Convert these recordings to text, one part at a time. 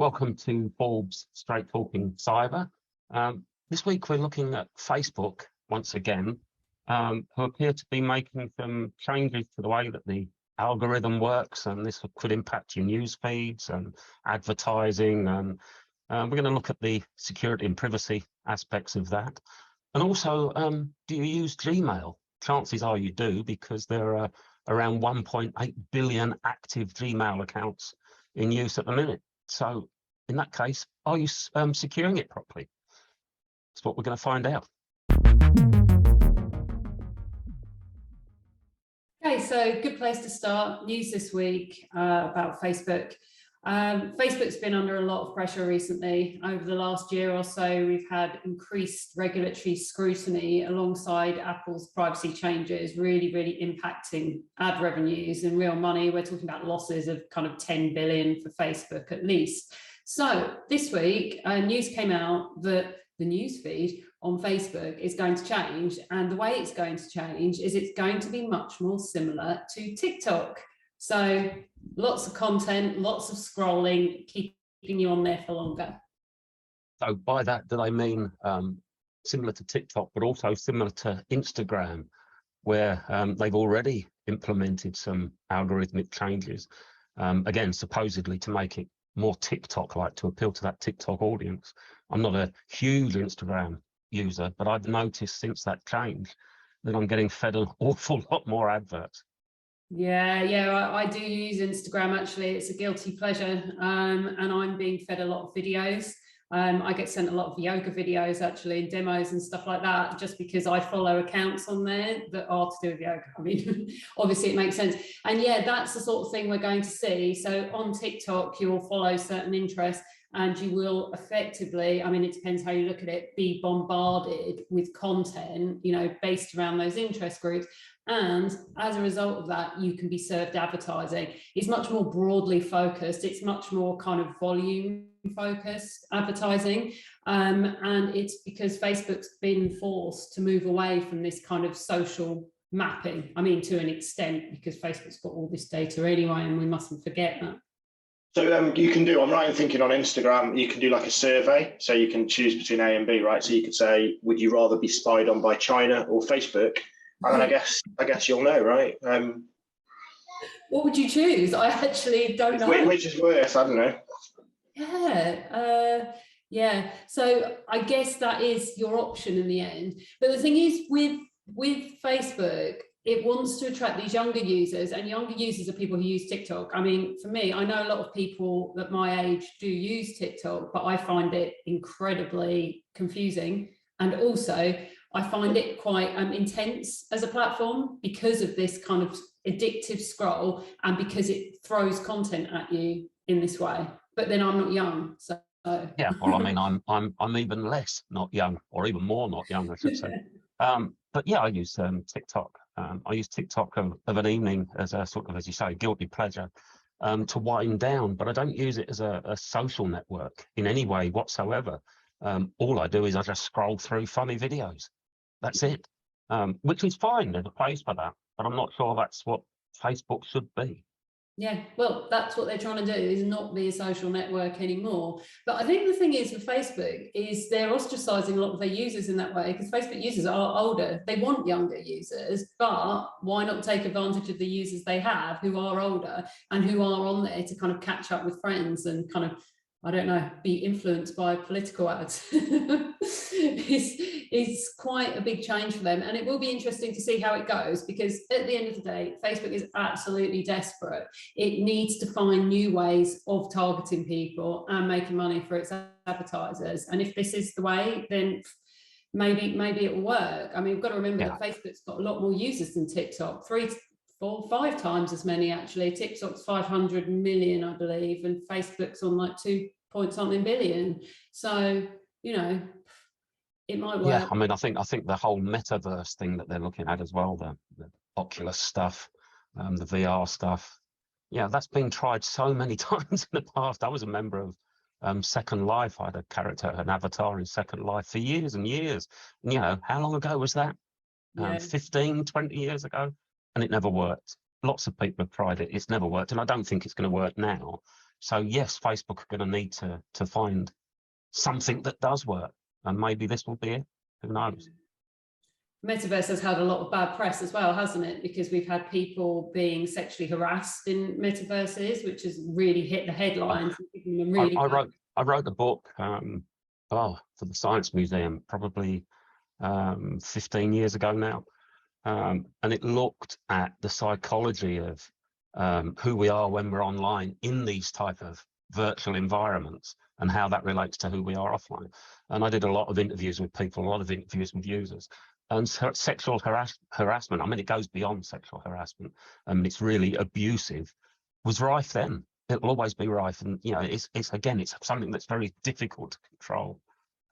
Welcome to Forbes Straight Talking Cyber. This week we're looking at Facebook once again, who appear to be making some changes to the way that the algorithm works, and this could impact your news feeds and advertising. And we're going to look at the security and privacy aspects of that. And also, do you use Gmail? Chances are you do, because there are around 1.8 billion active Gmail accounts in use at the minute. So in that case, are you securing it properly? That's what we're going to find out. Okay, so good place to start. News this week about Facebook. Facebook's been under a lot of pressure recently. Over the last year or so, we've had increased regulatory scrutiny alongside Apple's privacy changes, really impacting ad revenues and real money. We're talking about losses of kind of 10 billion for Facebook at least. So this week, news came out that the news feed on Facebook is going to change, and the way it's going to change is it's going to be much more similar to TikTok. So lots of content, lots of scrolling, keeping you on there for longer. So by that, do they mean similar to TikTok, but also similar to Instagram, where they've already implemented some algorithmic changes, again, supposedly to make it more TikTok-like, to appeal to that TikTok audience? I'm not a huge Instagram user, but I've noticed since that change that I'm getting fed an awful lot more adverts. Yeah, I do use Instagram, actually. It's a guilty pleasure, and I'm being fed a lot of videos. I get sent a lot of yoga videos, actually, and demos and stuff like that, just because I follow accounts on there that are to do with yoga. I mean, obviously it makes sense. And yeah, that's the sort of thing we're going to see. So on TikTok, you will follow certain interests, and you will effectively, I mean, it depends how you look at it, be bombarded with content, you know, based around those interest groups. And as a result of that, you can be served advertising. It's much more broadly focused. It's much more kind of volume focused advertising. And it's because Facebook's been forced to move away from this kind of social mapping. I mean, to an extent, because Facebook's got all this data anyway, and we mustn't forget that. So you can do, I'm right in thinking on Instagram, you can do like a survey. So you can choose between A and B, right? So you could say, would you rather be spied on by China or Facebook? And then I guess you'll know, right? What would you choose? I actually don't know. Which is worse? I don't know. Yeah. So I guess that is your option in the end. But the thing is, with Facebook, it wants to attract these younger users, and younger users are people who use TikTok. I mean, for me, I know a lot of people at my age do use TikTok, but I find it incredibly confusing. And also, I find it quite intense as a platform because of this kind of addictive scroll, and because it throws content at you in this way. But then I'm not young, so yeah. Well, I mean, I'm even less not young, or even more not young, I should say. But yeah, I use TikTok. I use TikTok of an evening as a sort of, as you say, guilty pleasure, to wind down. But I don't use it as a social network in any way whatsoever. All I do is I just scroll through funny videos. That's it, which is fine. There's a place for that, but I'm not sure that's what Facebook should be. Yeah, well, that's what they're trying to do, is not be a social network anymore. But I think the thing is with Facebook is they're ostracizing a lot of their users in that way, because Facebook users are older. They want younger users, but why not take advantage of the users they have who are older and who are on there to kind of catch up with friends and kind of, I don't know, be influenced by political ads. It's quite a big change for them, and it will be interesting to see how it goes, because at the end of the day, Facebook is absolutely desperate. It needs to find new ways of targeting people and making money for its advertisers. And if this is the way, then maybe it will work. I mean, we've got to remember that Facebook's got a lot more users than TikTok, 3, 4, 5 times as many actually. TikTok's 500 million, I believe, and Facebook's on like 2.something billion. So, you know, it might work. Yeah, I mean, I think the whole Metaverse thing that they're looking at as well, the Oculus stuff, the VR stuff, yeah, that's been tried so many times in the past. I was a member of Second Life. I had a character, an avatar in Second Life for years and years. And, you know, how long ago was that? 15, 20 years ago, and it never worked. Lots of people have tried it. It's never worked, and I don't think it's going to work now. So yes, Facebook are going to need to find something that does work, and maybe this will be it. Who knows? Metaverse has had a lot of bad press as well, hasn't it? Because we've had people being sexually harassed in metaverses, which has really hit the headlines. I wrote a book for the Science Museum probably 15 years ago now, and it looked at the psychology of who we are when we're online in these type of virtual environments and how that relates to who we are offline. And I did a lot of interviews with people, a lot of interviews with users. And sexual harassment, I mean, it goes beyond sexual harassment, and it's really abusive, was rife then. It will always be rife. And, you know, it's something that's very difficult to control.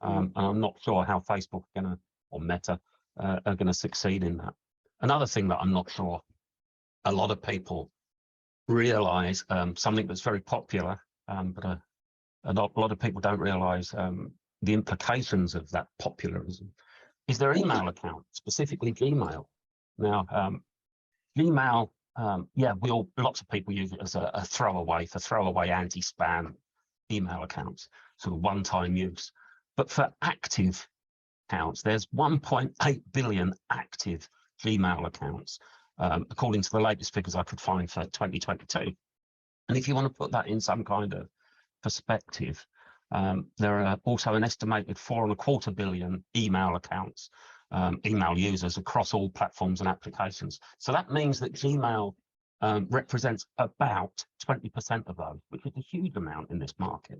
And I'm not sure how Facebook are going to, or Meta, are going to succeed in that. Another thing that I'm not sure a lot of people realize, something that's very popular, but a lot of people don't realize the implications of that popularism, is their email account, specifically Gmail. Now, Gmail, lots of people use it as a throwaway anti-spam email accounts, sort of one-time use. But for active accounts, there's 1.8 billion active Gmail accounts, according to the latest figures I could find for 2022. And if you want to put that in some kind of perspective, there are also an estimated 4.25 billion email accounts, email users across all platforms and applications. So that means that Gmail represents about 20% of those, which is a huge amount in this market.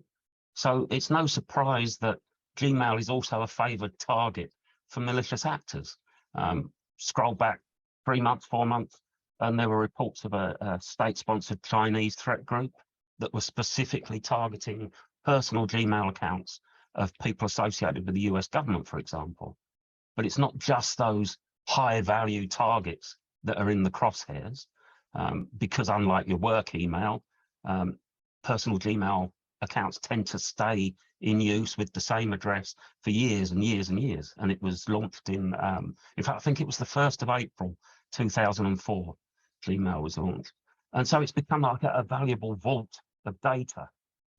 So it's no surprise that Gmail is also a favoured target for malicious actors. Scroll back 3 months, 4 months, and there were reports of a state-sponsored Chinese threat group that was specifically targeting personal Gmail accounts of people associated with the US government, for example. But it's not just those high-value targets that are in the crosshairs, because unlike your work email, personal Gmail accounts tend to stay in use with the same address for years and years and years. And it was launched in fact, I think it was the 1st of April, 2004, Gmail was launched. And so it's become like a valuable vault of data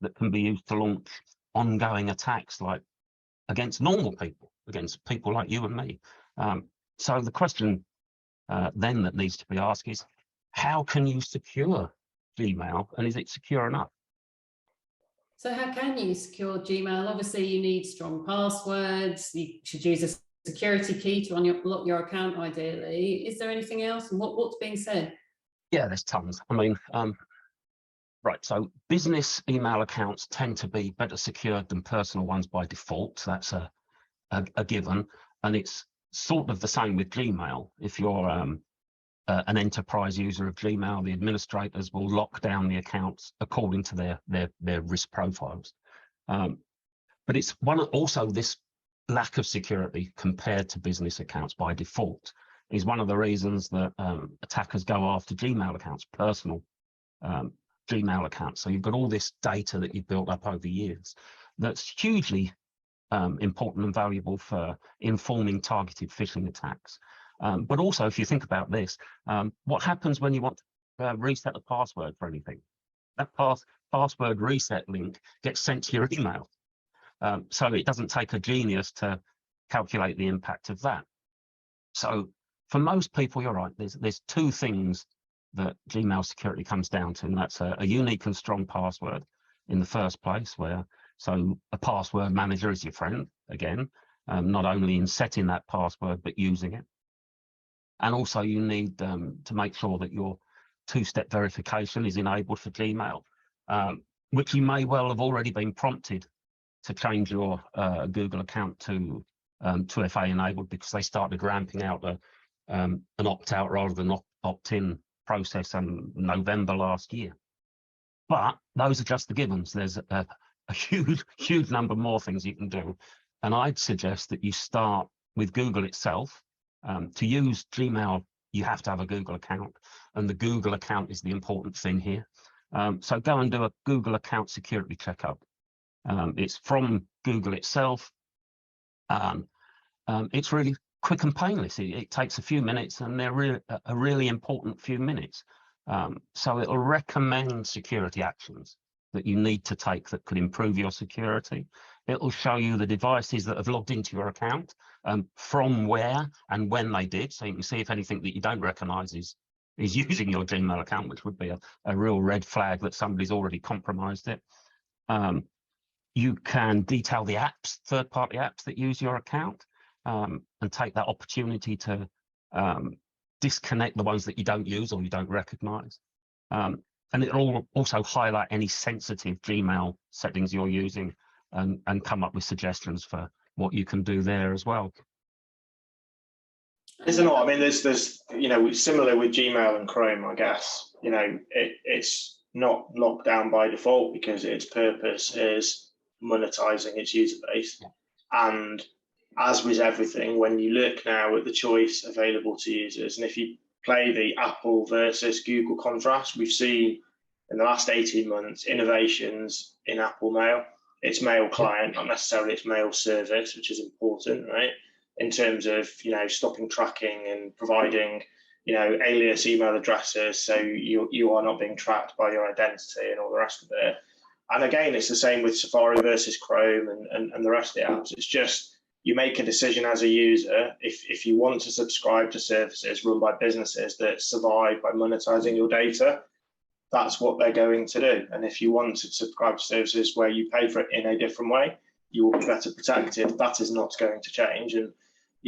that can be used to launch ongoing attacks, like against normal people, against people like you and me. So the question then that needs to be asked is, how can you secure Gmail, and is it secure enough? So how can you secure Gmail? Obviously, you need strong passwords. You should use a security key to unlock your account, ideally. Is there anything else? And what's being said? Yeah, there's tons. I mean, right, so business email accounts tend to be better secured than personal ones by default. That's a given. And it's sort of the same with Gmail. If you're an enterprise user of Gmail, the administrators will lock down the accounts according to their risk profiles. But it's also this lack of security compared to business accounts by default is one of the reasons that attackers go after Gmail accounts, personal Gmail accounts. So you've got all this data that you've built up over years that's hugely important and valuable for informing targeted phishing attacks. But also, if you think about this, what happens when you want to reset the password for anything? That password reset link gets sent to your email. So it doesn't take a genius to calculate the impact of that. So for most people, you're right, there's two things that Gmail security comes down to, and that's a unique and strong password in the first place, so a password manager is your friend, again, not only in setting that password, but using it. And also you need to make sure that your two-step verification is enabled for Gmail, which you may well have already been prompted to change your Google account to 2FA enabled, because they started ramping out an opt-out rather than opt-in process in November last year. But those are just the givens. There's a huge number more things you can do. And I'd suggest that you start with Google itself. To use Gmail, you have to have a Google account, and the Google account is the important thing here. So go and do a Google account security checkup. It's from Google itself. It's really quick and painless. It takes a few minutes, and they're a really important few minutes. So it'll recommend security actions. that you need to take that could improve your security. It will show you the devices that have logged into your account, from where and when they did. So you can see if anything that you don't recognize is using your Gmail account, which would be a real red flag that somebody's already compromised it. You can detail the apps, third-party apps that use your account, and take that opportunity to disconnect the ones that you don't use or you don't recognize. And it'll also highlight any sensitive Gmail settings you're using and come up with suggestions for what you can do there as well. Isn't it? I mean, there's similar with Gmail and Chrome, I guess. It's not locked down by default because its purpose is monetizing its user base. Yeah. And as with everything, when you look now at the choice available to users, and if you play the Apple versus Google contrast, we've seen in the last 18 months innovations in Apple Mail. It's mail client, not necessarily its mail service, which is important, right? In terms of stopping tracking and providing alias email addresses, so you are not being tracked by your identity and all the rest of it. And again, it's the same with Safari versus Chrome and the rest of the apps. It's just you make a decision as a user if you want to subscribe to services run by businesses that survive by monetizing your data. That's what they're going to do. And if you want to subscribe to services where you pay for it in a different way, you will be better protected. That is not going to change. And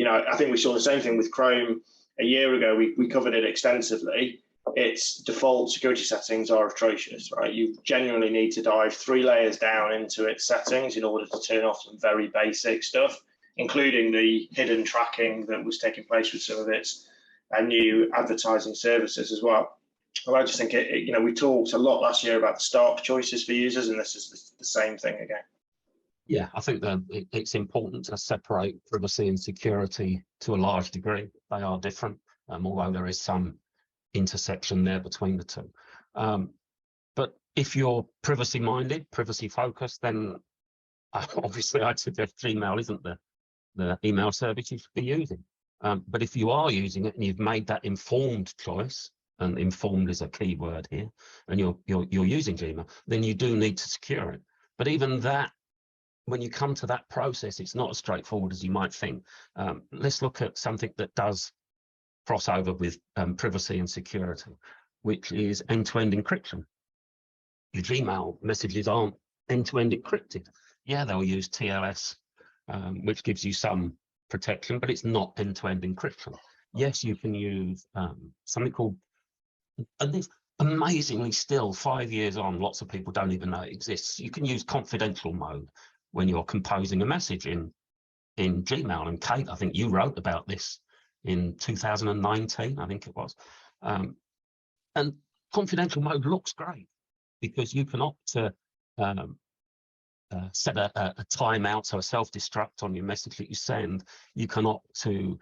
I think we saw the same thing with Chrome a year ago. We covered it extensively. Its default security settings are atrocious, right? You genuinely need to dive 3 layers down into its settings in order to turn off some very basic stuff, including the hidden tracking that was taking place with some of its new advertising services as well. Well, I just think we talked a lot last year about the stark choices for users, and this is the same thing again. Yeah, I think that it's important to separate privacy and security to a large degree. They are different, although there is some intersection there between the two. But if you're privacy minded, privacy focused, then obviously I'd suggest Gmail isn't the email service you should be using. But if you are using it and you've made that informed choice, and informed is a key word here, and you're using Gmail, then you do need to secure it. But even that, when you come to that process, it's not as straightforward as you might think. Let's look at something that does cross over with privacy and security, which is end-to-end encryption. Your Gmail messages aren't end-to-end encrypted. Yeah, they'll use TLS, which gives you some protection, but it's not end-to-end encryption. Yes, you can use something called, and this amazingly still 5 years on, lots of people don't even know it exists. You can use confidential mode when you're composing a message in Gmail. And Kate, I think you wrote about this in 2019, I think it was. And confidential mode looks great because you can opt to set a timeout, so a self-destruct on your message that you send. You can opt to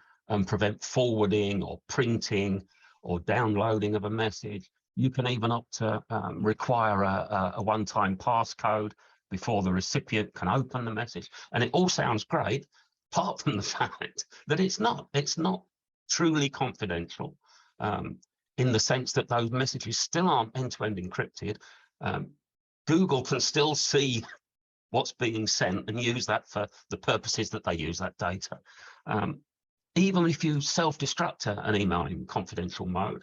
prevent forwarding or printing or downloading of a message. You can even opt to require a one-time passcode before the recipient can open the message. And it all sounds great, apart from the fact that it's not truly confidential, in the sense that those messages still aren't end-to-end encrypted. Google can still see what's being sent and use that for the purposes that they use that data. Even if you self-destruct an email in confidential mode,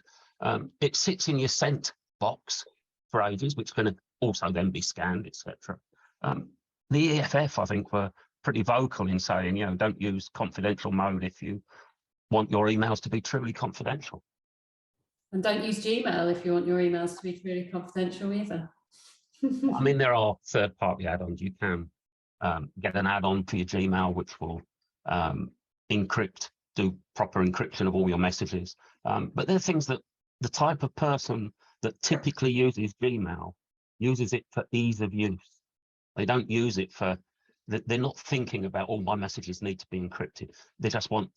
it sits in your sent box for ages, which can also then be scanned, etc. The EFF, I think, were pretty vocal in saying, don't use confidential mode if you want your emails to be truly confidential. And don't use Gmail if you want your emails to be truly confidential either. I mean, there are third-party add-ons. You can get an add-on for your Gmail, which will encrypt, do proper encryption of all your messages. But there are things that the type of person that typically uses Gmail uses it for ease of use. They don't use it for, they're not thinking about, my messages need to be encrypted. They just want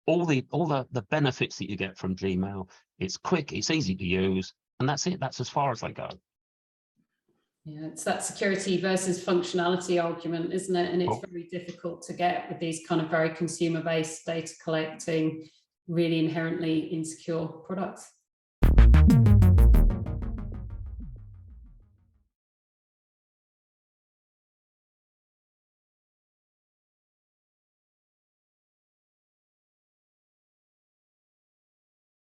all the benefits that you get from Gmail. It's quick, it's easy to use, and that's it. That's as far as they go. Yeah, it's that security versus functionality argument, isn't it? And it's very difficult to get with these kind of very consumer-based data collecting, really inherently insecure products.